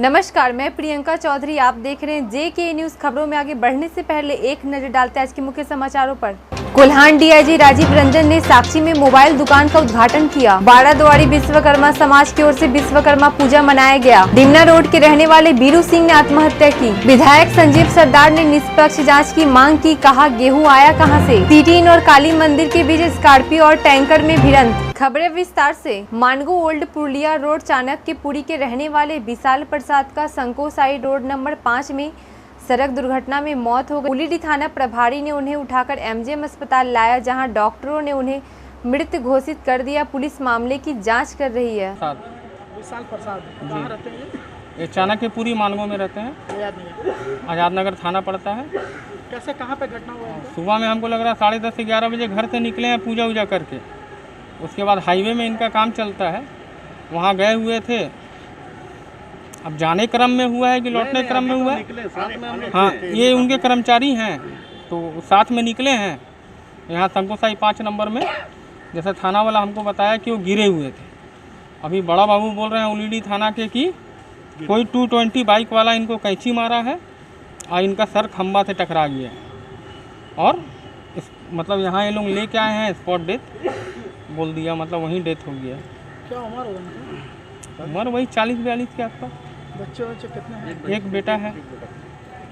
नमस्कार, मैं प्रियंका चौधरी। आप देख रहे हैं JK न्यूज। खबरों में आगे बढ़ने से पहले एक नजर डालते हैं आज के मुख्य समाचारों पर। कोल्हान DIG राजीव रंजन ने साक्षी में मोबाइल दुकान का उद्घाटन किया। बाराद्वारी विश्वकर्मा समाज की ओर से विश्वकर्मा पूजा मनाया गया। डिमना रोड के रहने वाले बीरू सिंह ने आत्महत्या की। विधायक संजीव सरदार ने निष्पक्ष जाँच की मांग की। कहा, गेहूँ आया कहां से। सिटी और काली मंदिर के बीच स्कॉर्पियो और टैंकर में भिड़ंत। खबरें विस्तार से। मानगो ओल्ड पुरुलिया रोड चाणक्यपुरी के रहने वाले विशाल प्रसाद का संकोसाई रोड नंबर 5 में सड़क दुर्घटना में मौत हो गई। उलीडी थाना प्रभारी ने उन्हें उठाकर MGM अस्पताल लाया, जहां डॉक्टरों ने उन्हें मृत घोषित कर दिया। पुलिस मामले की जांच कर रही है। विशाल प्रसाद कहाँ रहते हैं? ये चाणक्यपुरी मानगो में रहते हैं। आज़ाद नगर थाना पड़ता है। कैसे कहाँ पे घटना हुआ है? सुबह में हमको लग रहा है 10:30 से 11 बजे घर से निकले हैं पूजा वूजा करके। उसके बाद हाईवे में इनका काम चलता है, वहाँ गए हुए थे। अब जाने क्रम में हुआ है कि लौटने क्रम में हुआ है। हाँ, ये उनके कर्मचारी हैं तो साथ में निकले हैं यहाँ संकोसाई 5 नंबर में। जैसे थाना वाला हमको बताया कि वो गिरे हुए थे। अभी बड़ा बाबू बोल रहे हैं उलीडी थाना के कि कोई 220 बाइक वाला इनको कैंची मारा है और इनका सर खंबा से टकरा गया है। और मतलब यहाँ ये लोग लेके आए हैं स्पॉट डेथ बोल दिया, मतलब वहीं डेथ हो गया। क्या उम्र होगा उनकी? उम्र वही 40-42 के आसपास। बच्चे कितने हैं? एक बेटा है। एक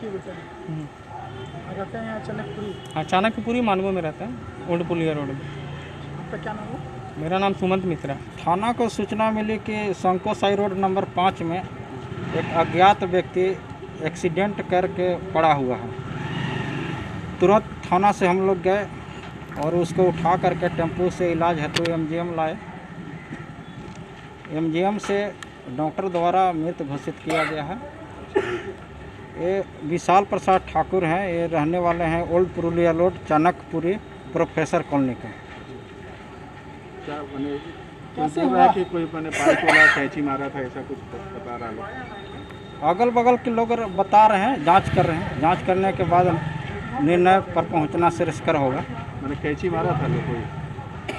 ही बेटा है। रहते हैं यहाँ चाणक्यपुरी? हाँ, चाणक्यपुरी मानगो में रहता है, ओल्ड पुलिया रोड में। आपका क्या नाम है? मेरा नाम सुमंत मिश्रा। थाना को सूचना मिली कि संकोसाई रोड नंबर 5 में एक अज्ञात व्यक्ति एक्सीडेंट करके पड़ा हुआ है। तुरंत थाना से हम लोग गए और उसको उठा करके टेम्पो से इलाज हेतु MGM लाए। MGM से डॉक्टर द्वारा मृत घोषित किया गया है। ये विशाल प्रसाद ठाकुर हैं। ये रहने वाले हैं old Purulia road Chanakyapuri professor colony के। क्या बने कैसे हुआ कि कोई बने बाइक वाला कैंची मारा था, ऐसा कुछ बता रहा लोग? अगल बगल के लोग बता रहे हैं, जांच कर रहे हैं। जांच करने के बाद निर्णय पर पहुंचना श्रेयस्कर होगा। मैंने कैंची मारा था लोग कोई?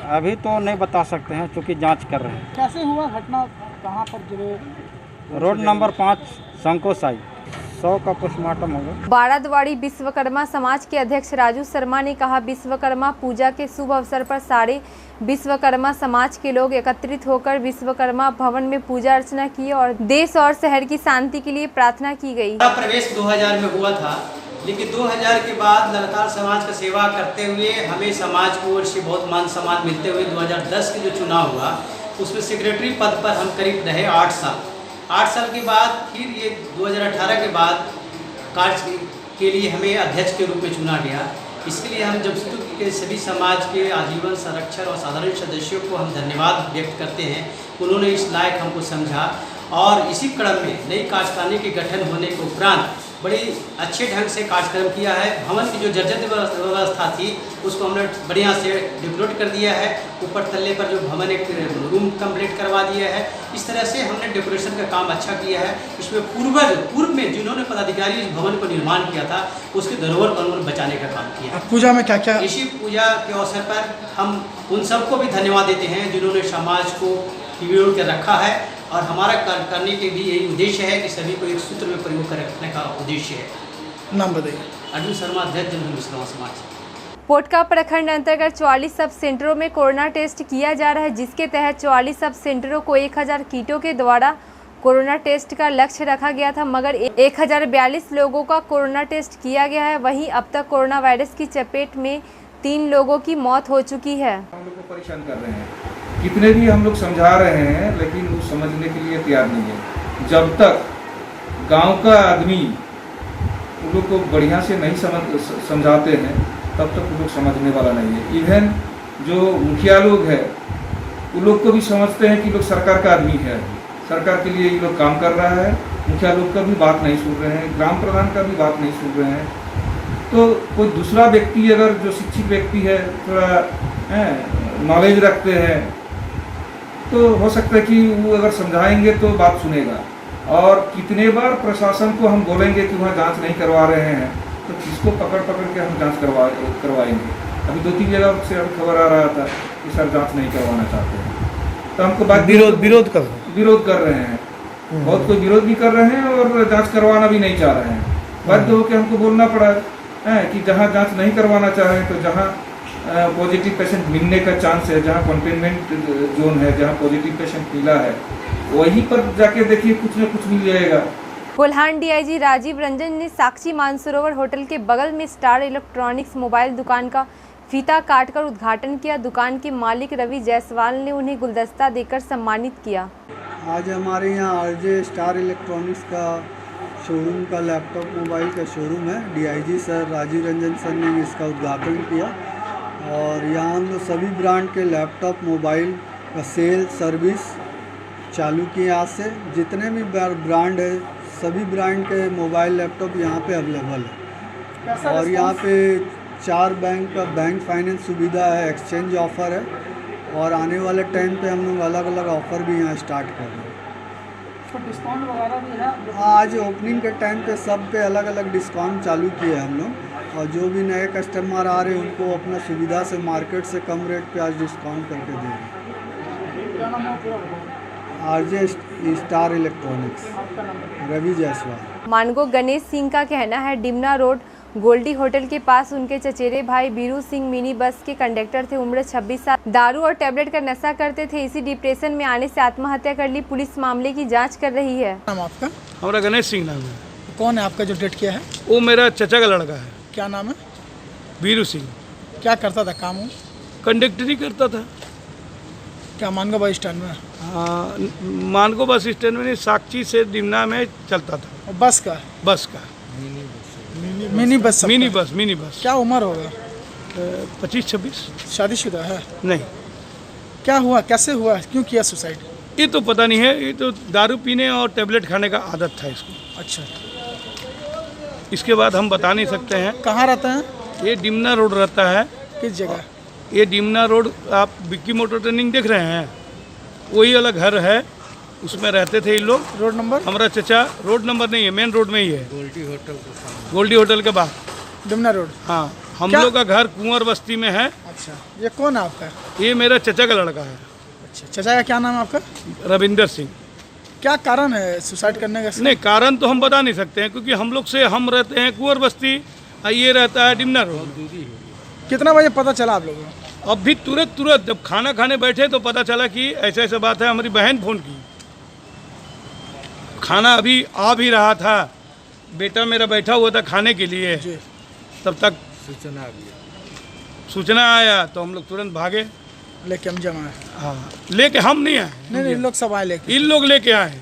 अभी तो नहीं बता सकते हैं क्योंकि जांच कर रहे हैं। कैसे हुआ घटना? कहाँ पर गिरे? Road number 5 संकोसाई। 100 का पोस्टमार्टम होगा। बाराद्वारी विश्वकर्मा समाज के अध्यक्ष राजू शर्मा ने कहा, विश्वकर्मा पूजा के शुभ अवसर पर सारे विश्वकर्मा समाज के लोग एकत्रित होकर विश्वकर्मा भवन में पूजा अर्चना की और देश और शहर की शांति के लिए प्रार्थना की गई। प्रवेश 2000 में हुआ था, लेकिन 2000 के बाद लगातार समाज का सेवा करते हुए हमें समाज की ओर से बहुत मान सम्मान मिलते हुए 2010 के जो चुनाव हुआ उसमें सेक्रेटरी पद पर हम करीब रहे 8 साल। 8 साल के बाद फिर ये 2018 के बाद कार्य के लिए हमें अध्यक्ष के रूप में चुना गया। इसके लिए हम जमशेदपुर के सभी समाज के आजीवन संरक्षण और साधारण सदस्यों को हम धन्यवाद व्यक्त करते हैं। उन्होंने इस लायक हमको समझा और इसी क्रम में नई कार्यकारिणी के गठन होने के उपरांत बड़ी अच्छे ढंग से कार्यक्रम किया है। भवन की जो जर्जर व्यवस्था थी उसको हमने बढ़िया से डेकोरेट कर दिया है। ऊपर तल्ले पर जो भवन एक रूम कंप्लीट करवा दिया है। इस तरह से हमने डेकोरेशन का काम अच्छा किया है। इसमें पूर्व में जिन्होंने पदाधिकारी इस भवन को निर्माण किया था उसके धरोहर को उन्होंने बचाने का काम किया। पूजा में क्या क्या? इसी पूजा के अवसर पर हम उन सबको भी धन्यवाद देते हैं जिन्होंने समाज को जोड़ के रखा है और हमारा कार्य करने के भी यही उद्देश्य है कि सभी को एक सूत्र में प्रयोग कर रखने का उद्देश्य है। नाम बताइए। अर्जुन शर्मा, अध्यक्ष जनरल विश्वकर्मा समाज। पोटका प्रखंड अंतर्गत 44 सब सेंटरों में कोरोना टेस्ट किया जा रहा है, जिसके तहत 44 सब सेंटरों को 1000 किटों के द्वारा कोरोना टेस्ट का लक्ष्य रखा गया था, मगर 1042 लोगों का कोरोना टेस्ट किया गया है। वहीं अब तक कोरोना वायरस की चपेट में 3 लोगों की मौत हो चुकी है। हम लोग को परेशान कर रहे हैं, कितने भी हम लोग समझा रहे हैं लेकिन वो समझने के लिए तैयार नहीं है। जब तक गांव का आदमी उन लोग को बढ़िया से नहीं समझाते हैं तब तक वो लोग समझने वाला नहीं है। इवन जो मुखिया लोग हैं वो लोग को भी समझते हैं कि लोग सरकार का आदमी है, सरकार के लिए ये लोग काम कर रहा है। मुखिया लोग का भी बात नहीं सुन रहे हैं, ग्राम प्रधान का भी बात नहीं सुन रहे हैं। तो कोई दूसरा व्यक्ति अगर जो शिक्षित व्यक्ति है, थोड़ा नॉलेज रखते हैं, तो हो सकता है कि वो अगर समझाएंगे तो बात सुनेगा। और कितने बार प्रशासन को हम बोलेंगे कि वहाँ जांच नहीं करवा रहे हैं, तो किसको पकड़ के हम जांच करवाएंगे। अभी 2-3 जगह से खबर आ रहा था कि सर जांच नहीं करवाना चाहते हैं, तो हमको बात विरोध कर रहे हैं। बहुत कोई विरोध भी कर रहे हैं और जांच करवाना भी नहीं चाह रहे हैं। बाध्य होकर हमको बोलना पड़ा है कि जहां जांच नहीं करवाना चाह रहे हैं तो जहां पॉजिटिव पेशेंट मिलने का चांस है, जहां कंटेनमेंट जोन है, जहां पॉजिटिव पेशेंट मिला है, वहीं पर जाके देखिए कुछ न कुछ मिल जाएगा। कोल्हान डीआईजी राजीव रंजन ने साक्षी मानसरोवर होटल के बगल में स्टार इलेक्ट्रॉनिक्स मोबाइल दुकान का फीता काटकर उद्घाटन किया। दुकान के मालिक रवि जायसवाल ने उन्हें गुलदस्ता देकर सम्मानित किया। आज हमारे यहाँ आरजे स्टार इलेक्ट्रॉनिक्स का शोरूम का लैपटॉप मोबाइल का शोरूम है। DIG sir Rajiv Ranjan sir ने इसका उद्घाटन किया और यहाँ हम लोग सभी ब्रांड के लैपटॉप मोबाइल का सेल सर्विस चालू किए। आज से जितने भी ब्रांड है सभी ब्रांड के मोबाइल लैपटॉप यहाँ पे अवेलेबल है और यहाँ पे 4 बैंक का बैंक फाइनेंस सुविधा है, एक्सचेंज ऑफ़र है और आने वाले टाइम पे हम लोग अलग अलग ऑफ़र भी यहाँ स्टार्ट कर रहे हैं। डिस्काउंट वगैरह भी है? आज ओपनिंग के टाइम पे सब पे अलग अलग डिस्काउंट चालू किए हम लोग और जो भी नए कस्टमर आ रहे हैं उनको अपना सुविधा से मार्केट से कम रेट पे आज डिस्काउंट करके दे रहे हैं। क्या नाम है पूरा? RJ star electronics, Ravi Jaiswal. Mango Ganesh Singh का कहना है डिमना रोड गोल्डी होटल के पास उनके चचेरे भाई बीरू सिंह मिनी बस के कंडक्टर थे। उम्र 26 साल, दारू और टैबलेट का नशा करते थे। इसी डिप्रेशन में आने से आत्महत्या कर ली। पुलिस मामले की जांच कर रही है। नाम आपका? हमारा गणेश सिंह नाम है। कौन है आपका जो डेट किया है? वो मेरा चचा का लड़का है। क्या नाम है? बीरू सिंह। क्या करता था काम? वो कंडक्टरी करता था। क्या मानगो बस स्टैंड में? हाँ, मानगो बस स्टैंड में नहीं, साक्षी से डिमना में चलता था। और बस का? बस का मिनी बस। Mini bus. क्या उम्र होगा? 25-26। शादीशुदा है? नहीं। क्या हुआ, कैसे हुआ, क्यों किया सुसाइड? ये तो पता नहीं है। ये तो दारू पीने और टैबलेट खाने का आदत था इसको। अच्छा, इसके बाद हम बता नहीं सकते हैं। कहाँ रहते हैं? ये डिमना रोड रहता है। किस जगह? ये डिमना रोड, आप विक्की मोटर ट्रेनिंग देख रहे हैं, वही वाला घर है, उसमें रहते थे ये लोग। Road number? हमारा चचा, रोड नंबर नहीं है, मेन रोड में ही है। गोल्डी होटल के बाद डिमना रोड। हाँ, हम लोग का घर कुंवर बस्ती में है। अच्छा, ये कौन है आपका? ये मेरा चचा का लड़का है। अच्छा, चचा का क्या नाम है आपका? रविंदर सिंह। क्या कारण है सुसाइड करने का? नहीं, कारण तो हम बता नहीं सकते हैं क्योंकि हम लोग से हम रहते हैं कुंवर बस्ती और ये रहता है डिमना रोड। कितना बजे पता चला आप लोगों को? अब भी तुरंत जब खाना खाने बैठे तो पता चला कि ऐसा ऐसा बात है। हमारी बहन फोन की, खाना अभी आ भी रहा था, बेटा मेरा बैठा हुआ था खाने के लिए, तब तक सूचना आया तो हम लोग तुरंत भागे। लेके हम जमा है? हाँ, लेके हम नहीं आए। नहीं, इन लोग सब आए लेके। इन लोग लेके आए।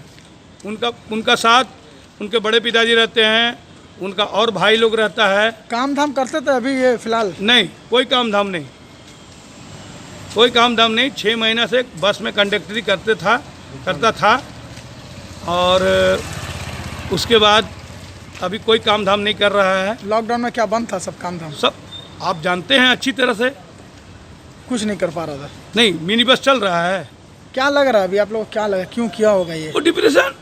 उनका साथ उनके बड़े पिताजी रहते हैं, उनका और भाई लोग रहता है। काम धाम करते थे अभी ये फिलहाल? नहीं, कोई काम धाम नहीं, कोई काम धाम नहीं। 6 महीना से बस में कंडक्टरी करता था और उसके बाद अभी कोई काम धाम नहीं कर रहा है। लॉकडाउन में क्या बंद था? सब काम धाम सब आप जानते हैं अच्छी तरह से। कुछ नहीं कर पा रहा था? नहीं, मिनी बस चल रहा है। क्या लग रहा है अभी आप लोग, क्या लगा, क्यों किया होगा ये? वो डिप्रेशन,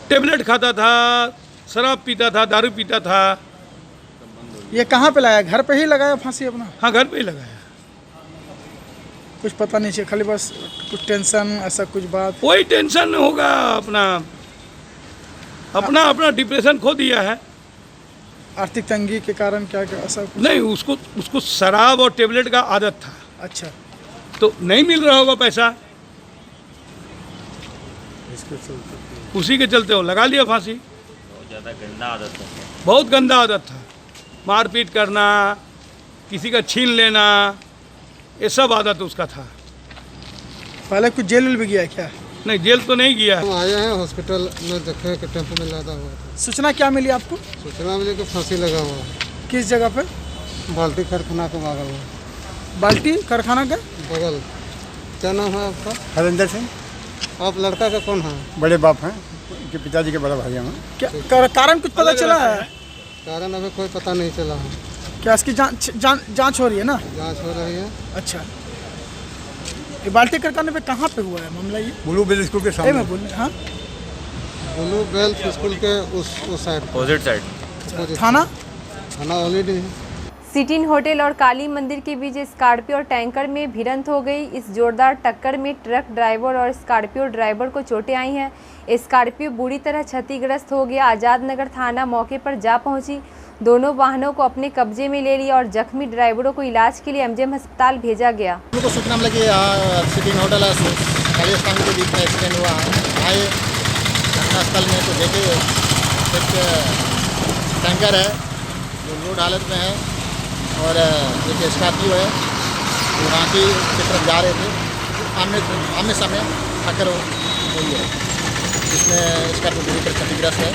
टेबलेट खाता था, शराब पीता था, दारू पीता था। ये कहाँ पे लगाया? घर पे ही लगाया फांसी अपना? हाँ, घर पे ही लगाया। कुछ पता नहीं चाहिए, खाली बस कुछ टेंशन, ऐसा कुछ बात? कोई टेंशन होगा, अपना डिप्रेशन खो दिया है। आर्थिक तंगी के कारण क्या ऐसा कुछ? नहीं, उसको शराब और टेबलेट का आदत था। अच्छा, तो नहीं मिल रहा होगा पैसा, उसी के चलते हो लगा लिया फांसी। बहुत गंदा आदत था। मारपीट करना, किसी का छीन लेना, ये सब आदत उसका था। पहले कुछ जेल भी गया क्या? नहीं, जेल तो नहीं गया। हम आए हैं हॉस्पिटल में, देखे कि टेम्पो में लादा हुआ था। सूचना क्या मिली आपको? सूचना मिली कि फांसी लगा हुआ है। किस जगह पे? बाल्टी कारखाना के बगल में। बाल्टी कारखाना का बगल। क्या नाम है आपका? हरिंदर सिंह। आप लड़का का कौन है? बड़े बाप हैं, उनके पिताजी के बड़ा भाई हैं। क्या कारण कुछ पता चला है? कारण अभी कोई पता नहीं चला है। क्या इसकी जांच हो रही है ना? जांच हो रही है। अच्छा, ये बाल्टी कारखाने पे कहाँ पे हुआ है मामला ये? ब्लू बेल स्कूल के सामने। हाँ, ब्लू बेल स्कूल के उस साइड, अपोजिट साइड। थाना ऑलरेडी है। सिटीन होटल और काली मंदिर के बीच स्कॉर्पियो और टैंकर में भिड़ंत हो गई। इस जोरदार टक्कर में ट्रक ड्राइवर और स्कॉर्पियो ड्राइवर को चोटें आई हैं। स्कॉर्पियो बुरी तरह क्षतिग्रस्त हो गया। आजाद नगर थाना मौके पर जा पहुंची, दोनों वाहनों को अपने कब्जे में ले लिया और जख्मी ड्राइवरों को इलाज के लिए एमजीएम अस्पताल भेजा गया। हम लोग को सूचना मिला कि यहाँ सिटीन होटल है काली स्थान के बीच में एक्सीडेंट हुआ है। आए घटनास्थल में तो देखे एक टैंकर है जो लोड हालत में है और एक स्कॉर्पियो है जो रांची की तरफ जा रहे थे। आमने सामने टक्कर हुई है जिसमें स्कॉर्पियो बुरी तरह क्षतिग्रस्त है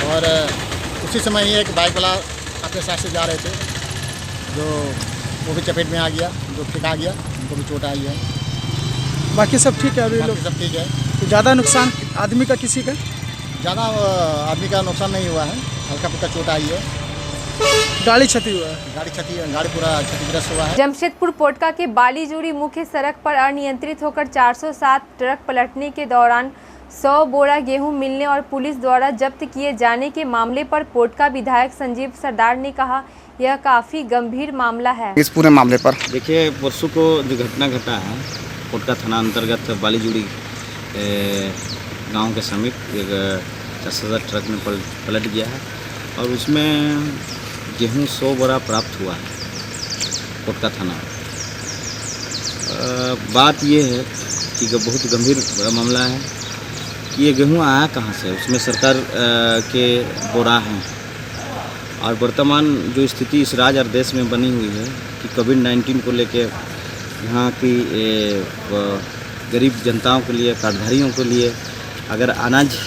और उसी समय ही एक बाइक वाला अपने साथ से जा रहे थे जो वो भी चपेट में आ गया, जो ठिका गया, उनको भी चोट आई है। बाकी सब ठीक है? अभी लोग सब ठीक है। तो ज़्यादा नुकसान आदमी का किसी का? ज़्यादा आदमी का नुकसान नहीं हुआ है, हल्का फुल्का चोट आई है। गाड़ी क्षति हुआ है? गाड़ी पूरा क्षतिग्रस्त हुआ है। जमशेदपुर पोटका के बालीजुड़ी मुख्य सड़क पर अनियंत्रित होकर 407 ट्रक पलटने के दौरान 100 बोरा गेहूं मिलने और पुलिस द्वारा जब्त किए जाने के मामले पर पोटका विधायक संजीव सरदार ने कहा, यह काफ़ी गंभीर मामला है। इस पूरे मामले पर देखिए, परसों को जो घटना घटा है पोटका थाना अंतर्गत बालीजुड़ी गांव के समीप एक 407 ट्रक में पलट गया है और उसमें गेहूं 100 बोरा प्राप्त हुआ है पोटका थाना। बात ये है कि बहुत गंभीर मामला है कि ये गेहूं आया कहाँ से, उसमें सरकार के बोरा हैं और वर्तमान जो स्थिति इस राज्य और देश में बनी हुई है कि कोविड-19 को लेके यहाँ की गरीब जनताओं के लिए, कार्डधारियों के लिए अगर अनाज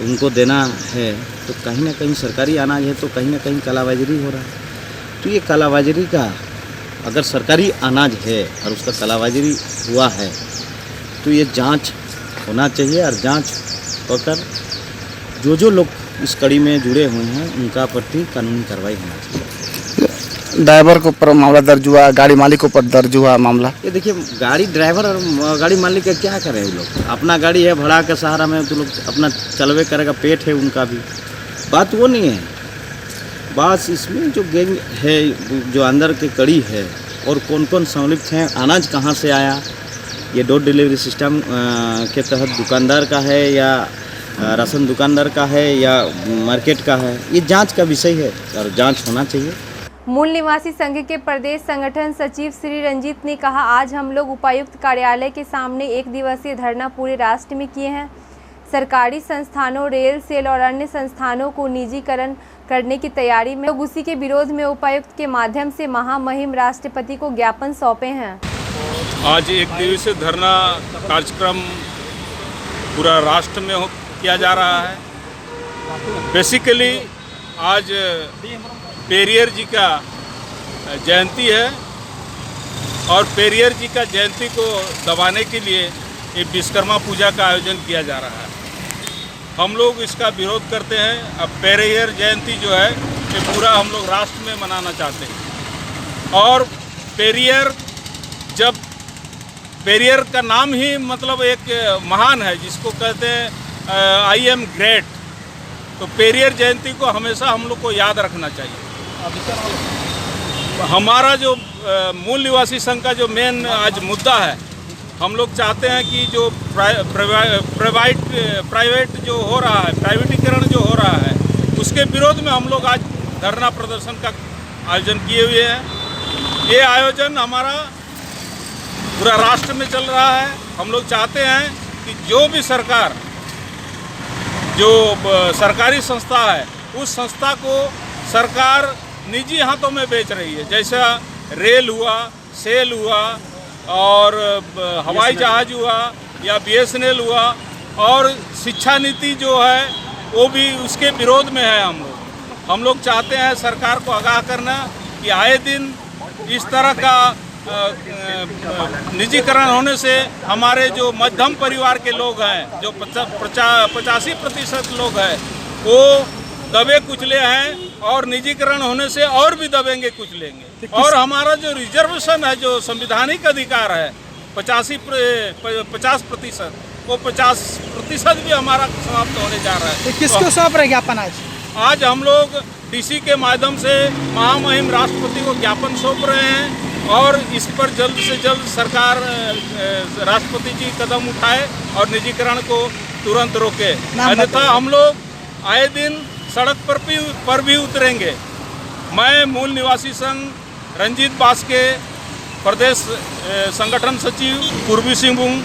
उनको देना है तो कहीं ना कहीं सरकारी अनाज है तो कहीं ना कहीं कालाबाजारी हो रहा है। तो ये कालाबाजारी का अगर सरकारी अनाज है और उसका कालाबाजारी हुआ है तो ये जांच होना चाहिए और जांच होकर जो लोग इस कड़ी में जुड़े हुए हैं उनका प्रति कानूनी कार्रवाई होना चाहिए। ड्राइवर के ऊपर मामला दर्ज हुआ, गाड़ी मालिक के ऊपर दर्ज हुआ मामला। ये देखिए, गाड़ी ड्राइवर और गाड़ी मालिक का क्या करें वो लोग, अपना गाड़ी है भाड़ा के सहारा में तो लोग अपना चलवे करेगा, पेट है उनका भी, बात वो नहीं है। बस इसमें जो गैंग है, जो अंदर की कड़ी है और कौन कौन सम्मिलित हैं, अनाज कहाँ से आया, ये डोर डिलीवरी सिस्टम के तहत दुकानदार का है या राशन दुकानदार का है या मार्केट का है, ये जांच का विषय है और जांच होना चाहिए। मूल निवासी संघ के प्रदेश संगठन सचिव श्री रंजीत ने कहा, आज हम लोग उपायुक्त कार्यालय के सामने 1 दिवसीय धरना पूरे राष्ट्र में किए हैं। सरकारी संस्थानों, रेल, सेल और अन्य संस्थानों को निजीकरण करने की तैयारी में लोग उसी के विरोध में उपायुक्त के माध्यम से महामहिम राष्ट्रपति को ज्ञापन सौंपे हैं। आज 1 दिवसीय धरना कार्यक्रम पूरा राष्ट्र में किया जा रहा है। बेसिकली आज पेरियर जी का जयंती है और पेरियर जी का जयंती को दबाने के लिए ये विश्वकर्मा पूजा का आयोजन किया जा रहा है। हम लोग इसका विरोध करते हैं। अब पेरियर जयंती जो है ये पूरा हम लोग राष्ट्र में मनाना चाहते हैं और पेरियर का नाम ही मतलब एक महान है जिसको कहते हैं आई एम ग्रेट। तो पेरियर जयंती को हमेशा हम लोग को याद रखना चाहिए। हमारा जो मूल निवासी संघ का जो मेन आज मुद्दा है, हम लोग चाहते हैं कि जो प्राइवेट जो हो रहा है, प्राइवेटीकरण जो हो रहा है, उसके विरोध में हम लोग आज धरना प्रदर्शन का आयोजन किए हुए हैं। ये आयोजन हमारा पूरा राष्ट्र में चल रहा है। हम लोग चाहते हैं कि जो भी सरकार, जो सरकारी संस्था है, उस संस्था को सरकार निजी हाथों में बेच रही है। जैसा रेल हुआ, सेल हुआ और हवाई जहाज हुआ या बीएसएनएल हुआ और शिक्षा नीति जो है वो भी उसके विरोध में है। हम लोग चाहते हैं सरकार को आगाह करना कि आए दिन इस तरह का निजीकरण होने से हमारे जो मध्यम परिवार के लोग हैं, जो 85% लोग हैं, वो दबे कुचले हैं और निजीकरण होने से और भी दबेंगे कुचलेंगे। और हमारा जो रिजर्वेशन है, जो संवैधानिक अधिकार है 50%, वो 50% भी हमारा समाप्त होने जा रहा है। किसको सौंप रहे ज्ञापन आज? आज हम लोग डीसी के माध्यम से महामहिम राष्ट्रपति को ज्ञापन सौंप रहे हैं और इस पर जल्द से जल्द सरकार राष्ट्रपति जी कदम उठाए और निजीकरण को तुरंत रोके, अन्यथा हम लोग आए दिन सड़क पर भी उतरेंगे। मैं मूल निवासी संघ रंजीत बास्के, प्रदेश संगठन सचिव, पूर्वी सिंहभूम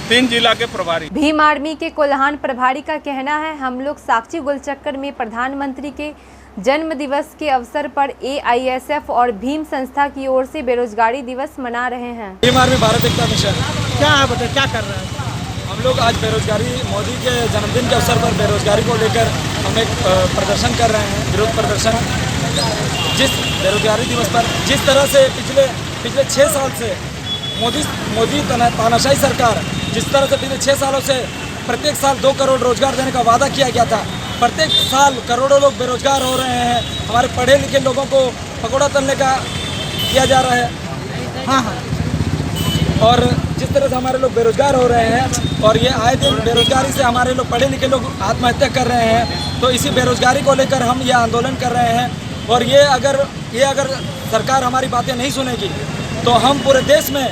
3 जिला के प्रभारी। भीम आर्मी के कोल्हान प्रभारी का कहना है, हम लोग साक्षी गोलचक्कर में प्रधानमंत्री के जन्म दिवस के अवसर पर AISF और भीम संस्था की ओर से बेरोजगारी दिवस मना रहे हैं। भीम आर्मी भारत एकता मिशन क्या है, बताइए क्या कर रहे हैं? हम लोग आज बेरोजगारी, मोदी के जन्मदिन के अवसर पर बेरोजगारी को लेकर हम एक प्रदर्शन कर रहे हैं, विरोध प्रदर्शन। जिस बेरोजगारी दिवस पर जिस तरह से पिछले 6 साल से मोदी तानाशाही सरकार जिस तरह से पिछले 6 सालों से प्रत्येक साल 2 करोड़ रोजगार देने का वादा किया गया था, प्रत्येक साल करोड़ों लोग बेरोजगार हो रहे हैं। हमारे पढ़े लिखे लोगों को पकौड़ा तलने का किया जा रहा है। हाँ। और जिस तरह से हमारे लोग बेरोजगार हो रहे हैं और ये आए दिन बेरोजगारी से हमारे लोग पढ़े लिखे लोग आत्महत्या कर रहे हैं, तो इसी बेरोजगारी को लेकर हम ये आंदोलन कर रहे हैं। और ये अगर सरकार हमारी बातें नहीं सुनेगी तो हम पूरे देश में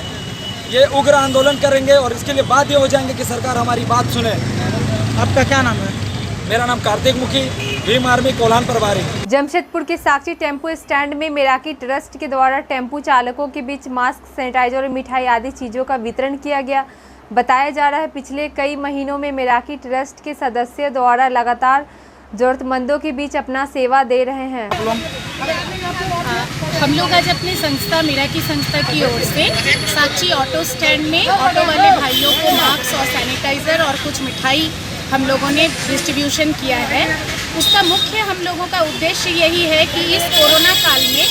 ये उग्र आंदोलन करेंगे और इसके लिए बाध्य हो जाएंगे कि सरकार हमारी बात सुने। आपका क्या नाम है? मेरा नाम कार्तिक मुखी, भीम आर्मी कोल्हान प्रभारी। जमशेदपुर के साक्षी टेम्पो स्टैंड में मेराकी ट्रस्ट के द्वारा टेम्पो चालकों के बीच मास्क, सैनिटाइजर और मिठाई आदि चीज़ों का वितरण किया गया। बताया जा रहा है पिछले कई महीनों में मेराकी ट्रस्ट के सदस्यों द्वारा लगातार जरूरतमंदों के बीच अपना सेवा दे रहे हैं। हम लोग आज अपनी संस्था मेराकी संस्था की ओर से साक्षी ऑटो स्टैंड में ऑटो वाले भाइयों को मास्क और सैनिटाइज़र और कुछ मिठाई हम लोगों ने डिस्ट्रीब्यूशन किया है। उसका मुख्य हम लोगों का उद्देश्य यही है कि इस कोरोना काल में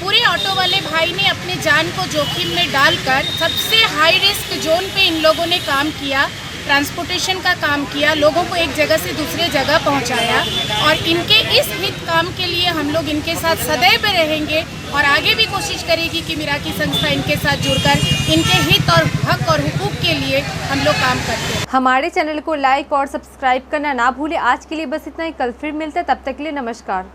पूरे ऑटो वाले भाई ने अपने जान को जोखिम में डालकर सबसे हाई रिस्क जोन पे इन लोगों ने काम किया, ट्रांसपोर्टेशन का काम किया, लोगों को एक जगह से दूसरे जगह पहुंचाया। और इनके इस हित काम के लिए हम लोग इनके साथ सदैव रहेंगे और आगे भी कोशिश करेगी कि मेराकी संस्था इनके साथ जुड़कर इनके हित और हक और हुकूक के लिए हम लोग काम करते हैं। हमारे चैनल को लाइक और सब्सक्राइब करना ना भूलें। आज के लिए बस इतना ही, कल फिर मिलते हैं, तब तक के लिए नमस्कार।